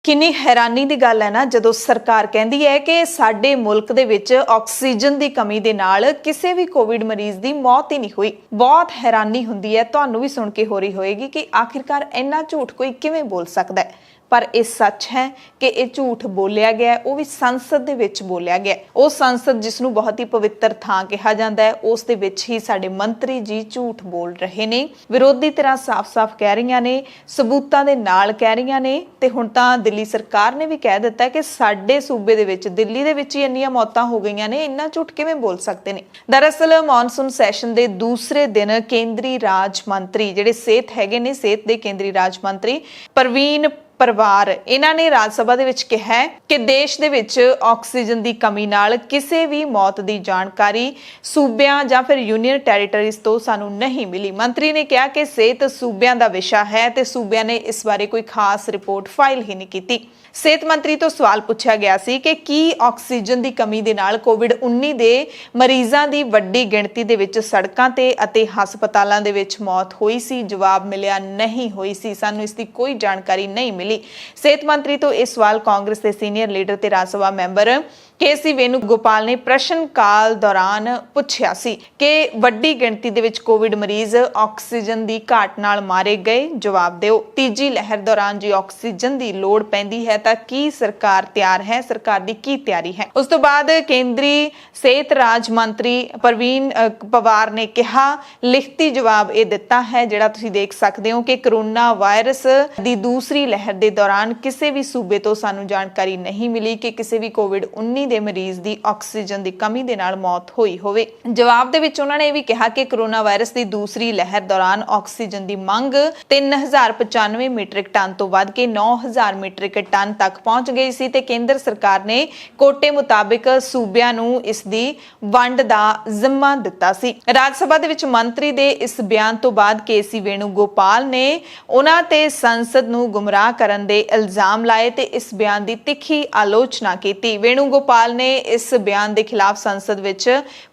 किन्नी हैरानी की गल है ना जदों सरकार कहती है कि साडे मुल्क दे विच ऑक्सीजन की कमी दे नाल किसी भी कोविड मरीज की मौत ही नहीं हुई। बहुत हैरानी हुंदी है, तुहानूं भी सुन के हो रही होएगी कि आखिरकार इन्ना झूठ कोई किवें बोल सकदा है। पर यह सच है कि यह झूठ बोलिया गया है, वो भी संसद दे विच बोलिया गया। वो संसद जिसनूं बहुत ही पवित्र थां कहा जाता है, उस दे विच ही साडे मंत्री जी झूठ बोल रहे ने। विरोधी धिरां साफ साफ कह रही ने, सबूतां दे नाल कह रही ने, ते हुण तां दिल्ली सरकार ने भी कह दिता है कि साडे सूबे दे विच दिल्ली दे विच ही इन्नियां मौतां हो गईयां ने, इन्ना झूठ किवें बोल सकते ने। दरअसल मॉनसून सैशन दे दूसरे दिन केंद्री राज मंत्री जिहड़े सेहत हैगे ने, सेहत दे केंद्री राज मंत्री परवीन परिवार इन्हां ने राज सभा दे विच कहा है कि देश दे विच ऑक्सीजन की कमी नाल किसी भी मौत की जानकारी सूबियां जां फिर यूनियन टैरीटरीज तो सानू नहीं मिली। मंत्री ने कहा कि सेहत सूबियां दा विषय है ते सूबियां ने इस बारे कोई खास रिपोर्ट फाइल ही नहीं की। सेहत मंत्री तो सवाल पूछा गया सी कि की ऑक्सीजन की कमी दे नाल कोविड-19 दे मरीजां दी वड्डी गिणती दे विच सड़कां ते अते हस्पतालां दे विच मौत होई सी। जवाब मिलिया नहीं होई सी, सानू इसकी कोई जानकारी नहीं मिली। सेहत मंत्री तो यह सवाल कांग्रेस के सीनियर लीडर ते राज्य सभा मैंबर के.सी. वेणुगोपाल ने प्रश्न काल दौरान पूछा सी कि वड्डी गिणती दे विच कोविड मरीज ऑक्सीजन की घाट नाल मारे गए, जवाब दिओ। तीजी लहर दौरान जी ऑक्सीजन की लोड़ पैंदी है तां की सरकार तैयार है, सरकार की की तैयारी है। उस तो बाद केंद्रीय सेहत राज मंत्री परवीन पवार ने कहा, लिखती जवाब ये दिता है जिहड़ा तुसीं देख सकते हो कि कोरोना वायरस की दूसरी लहर के दौरान किसी भी सूबे तो सानू जानकारी नहीं मिली कि किसी भी कोविड-19 दे मरीज की ऑक्सीजन की कमी दे नाल मौत हुई होवे। जवाब दे विच उन्होंने भी कहा कि कोरोना वायरस की दूसरी लहर दौरान ऑक्सीजन की मंग 3095 मीट्रिक टन तो वध के 9000 मीट्रिक टन तक पहुंच गई सी ते केंद्र सरकार ने कोटे मुताबिक सूबियां नूं इस दी वंड दा जिम्मा दिता सी। राज सभा दे विच मंत्री दे इस बयान तो बाद के.सी. वेणुगोपाल ने उन्हां ते संसद नूं गुमराह करन दे इल्जाम लाए ते इस बयान की तिखी आलोचना की। वेणुगोपाल ने इस बयान के खिलाफ संसद विच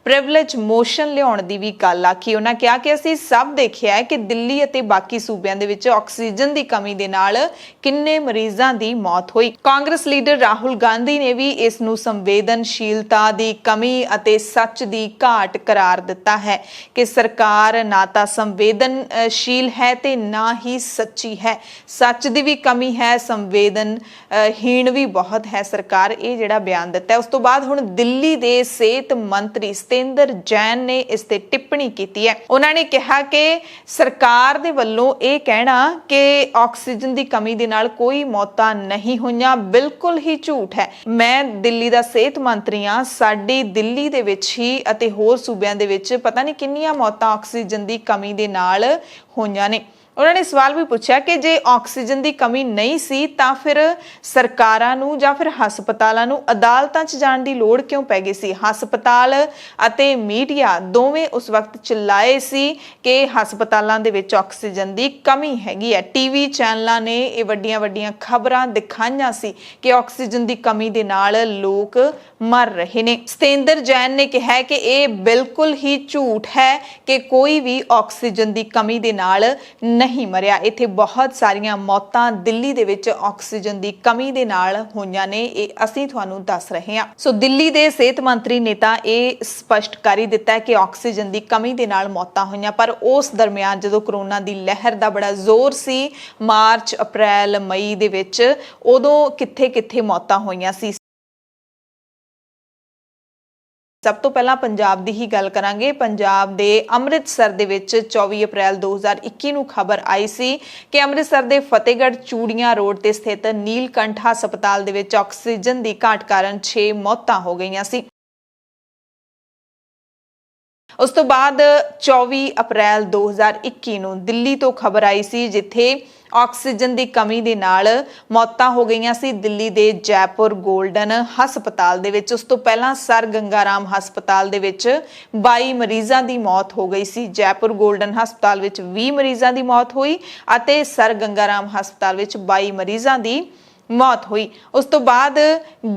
प्रिविलेज मोशन लियाउण दी भी गल आखी। उन्होंने कहा कि असीं सब देखिया है कि दिल्ली अते बाकी सूबियां दे विच ऑक्सीजन की कमी दे नाल किन्ने मरीजां दी मौत हुई। कांग्रेस लीडर राहुल गांधी ने भी इस नूं संवेदनशीलता की कमी अते सच की घाट करार दिता है कि सरकार ना तां संवेदनशील है ते ना ही सच्ची है। सच की भी कमी है, संवेदनहीन भी बहुत है सरकार, ये जिहड़ा बयान दिता है। उस तो बाद हुण दिल्ली दे सेहत मंत्री सतेंद्र जैन ने इस ते टिप्पणी की है। उन्होंने कहा कि सरकार दे वल्लों ये कहना कि ऑक्सीजन की कमी दे नाल कोई मौतां नहीं होईयां बिल्कुल ही झूठ है। मैं दिल्ली दा सेहत मंत्री हां, साडी दिल्ली दे विच ही अते होर सूबियां दे विच पता नहीं किन्नियां मौतां ऑक्सीजन की कमी दे नाल होईयां ने। उन्होंने सवाल भी पूछा कि जे ऑक्सीजन की कमी नहीं सी तां फिर सरकारां नूं जां फिर हस्पतालां नूं अदालतां च जाण दी लोड़ क्यों पै गई सी। हस्पताल अते मीडिया दोवें उस वक्त चिल्लाए सी कि हस्पतालां दे विच ऑक्सीजन की कमी हैगी है। टीवी चैनलां ने ये वड्डियां वड्डियां खबरां दिखाईयां सी कि ऑक्सीजन की कमी दे नाल लोग मर रहे ने। सतेंद्र जैन ने कहा कि ये बिल्कुल ही झूठ है कि कोई भी ऑक्सीजन की कमी दे नाल नहीं मरिया। इत्थे बहुत सारियां मौतां दिल्ली दे विच ऑक्सीजन की कमी दे नाल होईयां ने, ये असीं तुहानूं दस रहे हां। सो दिल्ली दे सेहत मंत्री ने तां ये स्पष्ट कर ही दिता है कि ऑक्सीजन की कमी दे नाल मौतां होईयां, पर उस दरमियान जदों कोरोना की लहर दा बड़ा जोर सी मार्च अप्रैल मई दे विच, उदों कित्थे कित्थे मौतां होईयां सी। सब तो पहला पंजाब की ही गल करांगे। पंजाब के अमृतसर दे विच 24 अप्रैल 2021 नूं खबर आई सी कि अमृतसर के फतेहगढ़ चूड़ियां रोड ते स्थित नीलकंठ हस्पताल दे विच ऑक्सीजन की घाट कारण 6 मौतां हो गईयां सी। उस तो बाद 24 अप्रैल 2021 नूं दिल्ली तो खबर आई सी जिथे ऑक्सीजन की कमी दे नाल मौतां हो गईयां सी दिल्ली दे जयपुर गोल्डन हस्पताल दे विच। उस तो पहला सर गंगाराम हस्पताल दे विच 22 मरीजां की मौत हो गई सी। जयपुर गोल्डन हस्पताल विच 20 मरीजां की मौत हुई अते सर गंगाराम हस्पताल विच 22 मरीजां की ਮੌਤ ਹੋਈ। ਉਸ ਤੋਂ ਬਾਅਦ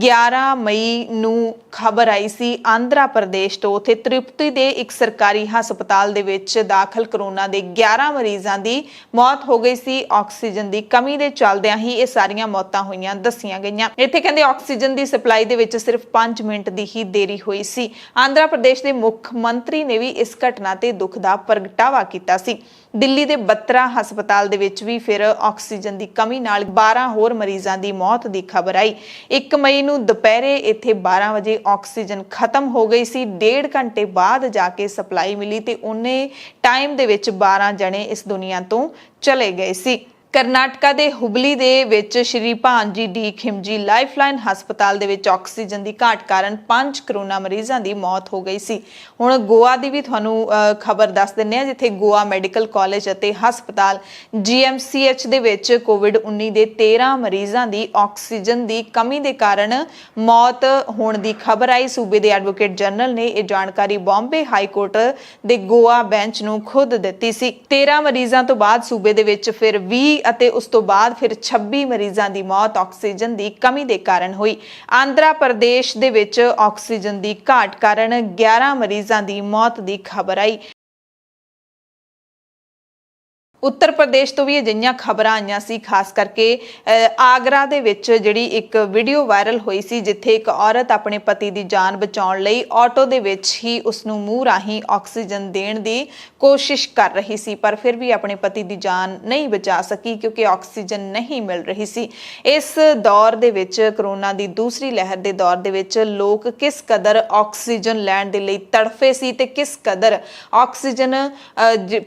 11 ਮਈ ਨੂੰ ਖਬਰ ਆਈ ਸੀ ਆਂਧਰਾ ਪ੍ਰਦੇਸ਼ ਤੋਂ, ਉੱਥੇ ਤ੍ਰਿਪਤੀ ਦੇ ਇੱਕ ਸਰਕਾਰੀ ਹਸਪਤਾਲ ਦੇ ਵਿੱਚ ਦਾਖਲ ਕਰੋਨਾ ਦੇ 11 ਮਰੀਜ਼ਾਂ ਦੀ ਮੌਤ ਹੋ ਗਈ ਸੀ। ਆਕਸੀਜਨ ਦੀ ਕਮੀ ਦੇ ਚੱਲਦਿਆਂ ਹੀ ਇਹ ਸਾਰੀਆਂ ਮੌਤਾਂ ਹੋਈਆਂ ਦੱਸੀਆਂ ਗਈਆਂ। ਇੱਥੇ ਕਹਿੰਦੇ ਆਕਸੀਜਨ ਦੀ ਸਪਲਾਈ ਦੇ ਵਿੱਚ ਸਿਰਫ 5 ਮਿੰਟ ਦੀ ਹੀ ਦੇਰੀ ਹੋਈ ਸੀ। ਆਂਧਰਾ ਪ੍ਰਦੇਸ਼ ਦੇ ਮੁੱਖ ਮੰਤਰੀ ਨੇ ਵੀ ਇਸ ਘਟਨਾ ਤੇ ਦੁੱਖ ਦਾ ਪ੍ਰਗਟਾਵਾ ਕੀਤਾ ਸੀ। ਦਿੱਲੀ ਦੇ ਬੱਤਰਾ ਹਸਪਤਾਲ ਦੇ ਵਿੱਚ ਵੀ ਫਿਰ ਆਕਸੀਜਨ ਦੀ ਕਮੀ ਨਾਲ 12 ਹੋਰ ਮਰੀਜ਼ਾਂ ਦੀ ਮੌਤ ਦੀ ਖਬਰ ਆਈ। 1 ਮਈ ਨੂੰ ਦੁਪਹਿਰੇ ਇੱਥੇ 12 ਵਜੇ ਆਕਸੀਜਨ ਖਤਮ ਹੋ ਗਈ ਸੀ। 1.5 ਘੰਟੇ ਬਾਅਦ ਜਾ ਕੇ ਸਪਲਾਈ ਮਿਲੀ ਤੇ ਉਹਨੇ ਟਾਈਮ ਦੇ ਵਿੱਚ 12 ਜਣੇ ਇਸ ਦੁਨੀਆ ਤੋਂ ਚਲੇ ਗਏ ਸੀ। ਕਰਨਾਟਕਾ ਦੇ ਹੁਬਲੀ ਦੇ ਵਿੱਚ ਸ਼੍ਰੀ ਭਾਂਜੀ ਡੀ ਖਿਮਜੀ ਲਾਈਫਲਾਈਨ ਹਸਪਤਾਲ ਦੇ ਵਿੱਚ ਆਕਸੀਜਨ ਦੀ ਘਾਟ ਕਾਰਨ 5 ਕਰੋਨਾ ਮਰੀਜ਼ਾਂ ਦੀ ਮੌਤ ਹੋ ਗਈ ਸੀ। ਹੁਣ ਗੋਆ ਦੀ ਵੀ ਤੁਹਾਨੂੰ ਖਬਰ ਦੱਸ ਦਿੰਨੇ ਆ, ਜਿੱਥੇ ਗੋਆ ਮੈਡੀਕਲ ਕਾਲਜ ਅਤੇ ਹਸਪਤਾਲ GMCH ਦੇ ਵਿੱਚ ਕੋਵਿਡ-19 ਦੇ 13 ਮਰੀਜ਼ਾਂ ਦੀ ਆਕਸੀਜਨ ਦੀ ਕਮੀ ਦੇ ਕਾਰਨ ਮੌਤ ਹੋਣ ਦੀ ਖਬਰ ਆਈ। ਸੂਬੇ ਦੇ ਐਡਵੋਕੇਟ ਜਨਰਲ ਨੇ ਇਹ ਜਾਣਕਾਰੀ ਬੰਬੇ ਹਾਈ ਕੋਰਟ ਦੇ ਗੋਆ ਬੈਂਚ ਨੂੰ ਖੁਦ ਦਿੱਤੀ ਸੀ। 13 ਮਰੀਜ਼ਾਂ ਤੋਂ ਬਾਅਦ ਸੂਬੇ ਦੇ ਵਿੱਚ ਫਿਰ 20 ਅਤੇ ਉਸ ਤੋਂ ਬਾਅਦ ਫਿਰ 26 ਮਰੀਜ਼ਾਂ ਦੀ ਮੌਤ ਆਕਸੀਜਨ ਦੀ ਕਮੀ ਦੇ ਕਾਰਨ ਹੋਈ। ਆਂਧਰਾ ਪ੍ਰਦੇਸ਼ ਦੇ ਵਿੱਚ ਆਕਸੀਜਨ ਦੀ ਘਾਟ ਕਾਰਨ 11 ਮਰੀਜ਼ਾਂ ਦੀ ਮੌਤ ਦੀ ਖਬਰ ਆਈ। ਉੱਤਰ ਪ੍ਰਦੇਸ਼ ਤੋਂ ਵੀ ਅਜਿਹੀਆਂ ਖਬਰਾਂ ਆਈਆਂ ਸੀ, ਖਾਸ ਕਰਕੇ ਆਗਰਾ ਦੇ ਵਿੱਚ ਜਿਹੜੀ ਇੱਕ ਵੀਡੀਓ ਵਾਇਰਲ ਹੋਈ ਸੀ, ਜਿੱਥੇ ਇੱਕ ਔਰਤ ਆਪਣੇ ਪਤੀ ਦੀ ਜਾਨ ਬਚਾਉਣ ਲਈ ਆਟੋ ਦੇ ਵਿੱਚ ਹੀ ਉਸ ਨੂੰ ਮੂੰਹ ਰਾਹੀਂ ਆਕਸੀਜਨ ਦੇਣ ਦੀ ਕੋਸ਼ਿਸ਼ ਕਰ ਰਹੀ ਸੀ, ਪਰ ਫਿਰ ਵੀ ਆਪਣੇ ਪਤੀ ਦੀ ਜਾਨ ਨਹੀਂ ਬਚਾ ਸਕੀ ਕਿਉਂਕਿ ਆਕਸੀਜਨ ਨਹੀਂ ਮਿਲ ਰਹੀ ਸੀ। ਇਸ ਦੌਰ ਦੇ ਵਿੱਚ, ਕਰੋਨਾ ਦੀ ਦੂਸਰੀ ਲਹਿਰ ਦੇ ਦੌਰ ਦੇ ਵਿੱਚ, ਲੋਕ ਕਿਸ ਕਦਰ ਆਕਸੀਜਨ ਲੈਣ ਦੇ ਲਈ ਤੜਫੇ ਸੀ ਤੇ ਕਿਸ ਕਦਰ ਆਕਸੀਜਨ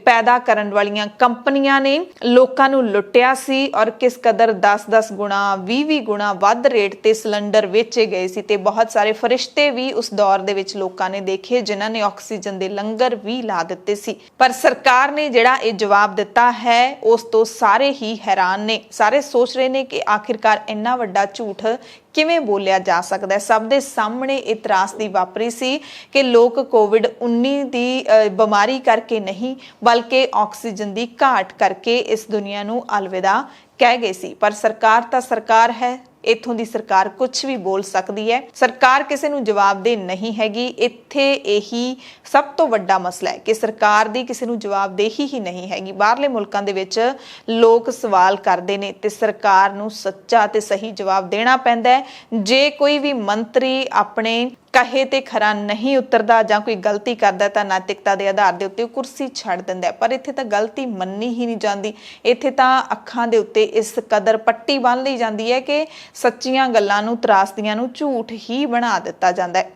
ਪੈਦਾ ਕਰਨ ਵਾਲੀਆਂ ਕੰਪਨੀਆਂ ਨੇ ਲੋਕਾਂ ਨੂੰ ਲੁੱਟਿਆ ਸੀ ਔਰ ਕਿਸ ਕਦਰ 10-10 ਗੁਣਾ 20-20 ਗੁਣਾ ਵੱਧ ਰੇਟ ਤੇ ਸਿਲੰਡਰ ਵੇਚੇ ਗਏ ਸੀ। ਤੇ ਬਹੁਤ ਸਾਰੇ ਫਰਿਸ਼ਤੇ ਵੀ ਉਸ ਦੌਰ ਦੇ ਵਿੱਚ ਲੋਕਾਂ ਨੇ ਦੇਖੇ, ਜਿਨ੍ਹਾਂ ਨੇ ਆਕਸੀਜਨ ਦੇ ਲੰਗਰ ਵੀ ਲਾ ਦਿੱਤੇ ਸੀ। ਪਰ ਸਰਕਾਰ ਨੇ ਜਿਹੜਾ ਇਹ ਜਵਾਬ ਦਿੱਤਾ ਹੈ, ਉਸ ਤੋਂ ਸਾਰੇ ਹੀ ਹੈਰਾਨ ਨੇ। ਸਾਰੇ ਸੋਚ ਰਹੇ ਨੇ ਕਿ ਆਖਿਰਕਾਰ ਇੰਨਾ ਵੱਡਾ ਝੂਠ ਕਿਵੇਂ ਬੋਲਿਆ ਜਾ ਸਕਦਾ ਹੈ। ਸਭ ਦੇ ਸਾਹਮਣੇ ਇਹ ਤਰਾਸਦੀ ਵਾਪਰੀ ਸੀ ਕਿ ਲੋਕ ਕੋਵਿਡ-19 ਦੀ ਬਿਮਾਰੀ ਕਰਕੇ ਨਹੀਂ, ਬਲਕਿ ਆਕਸੀਜਨ ਦੀ ਘਾਟ ਕਰਕੇ ਇਸ ਦੁਨੀਆ ਨੂੰ ਅਲਵਿਦਾ ਕਹਿ ਗਏ ਸੀ। ਪਰ ਸਰਕਾਰ ਤਾਂ ਸਰਕਾਰ ਹੈ, ਇੱਥੋਂ ਦੀ ਸਰਕਾਰ ਕੁਝ ਵੀ ਬੋਲ ਸਕਦੀ ਹੈ। ਸਰਕਾਰ ਕਿਸੇ ਨੂੰ ਜਵਾਬਦੇਹ ਨਹੀਂ ਹੈਗੀ। ਇੱਥੇ ਇਹੀ ਸਭ ਤੋਂ ਵੱਡਾ ਮਸਲਾ ਹੈ ਕਿ ਸਰਕਾਰ ਦੀ ਕਿਸੇ ਨੂੰ ਜਵਾਬਦੇਹੀ ਹੀ ਨਹੀਂ ਹੈਗੀ। ਬਾਹਰਲੇ ਮੁਲਕਾਂ ਦੇ ਵਿੱਚ ਲੋਕ ਸਵਾਲ ਕਰਦੇ ਨੇ ਤੇ ਸਰਕਾਰ ਨੂੰ ਸੱਚਾ ਤੇ ਸਹੀ ਜਵਾਬ ਦੇਣਾ ਪੈਂਦਾ ਹੈ। ਜੇ ਕੋਈ ਵੀ ਮੰਤਰੀ ਆਪਣੇ ਕਹੇ ਤੇ ਖਰਾ ਨਹੀਂ ਉਤਰਦਾ ਜਾਂ ਕੋਈ ਗਲਤੀ ਕਰਦਾ ਤਾਂ ਨੈਤਿਕਤਾ ਦੇ ਆਧਾਰ ਦੇ ਉੱਤੇ ਉਹ ਕੁਰਸੀ ਛੱਡ ਦਿੰਦਾ ਹੈ, ਪਰ ਇੱਥੇ ਤਾਂ ਗਲਤੀ ਮੰਨੀ ਹੀ ਨਹੀਂ ਜਾਂਦੀ। ਇੱਥੇ ਤਾਂ ਅੱਖਾਂ ਦੇ ਉੱਤੇ ਇਸ ਕਦਰ ਪੱਟੀ ਬੰਨ੍ਹ ਲਈ ਜਾਂਦੀ ਹੈ ਕਿ ਸੱਚੀਆਂ ਗੱਲਾਂ ਨੂੰ, ਤਰਾਸਦੀਆਂ ਨੂੰ ਝੂਠ ਹੀ ਬਣਾ ਦਿੱਤਾ ਜਾਂਦਾ ਹੈ।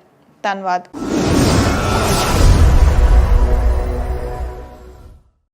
ਧੰਨਵਾਦ।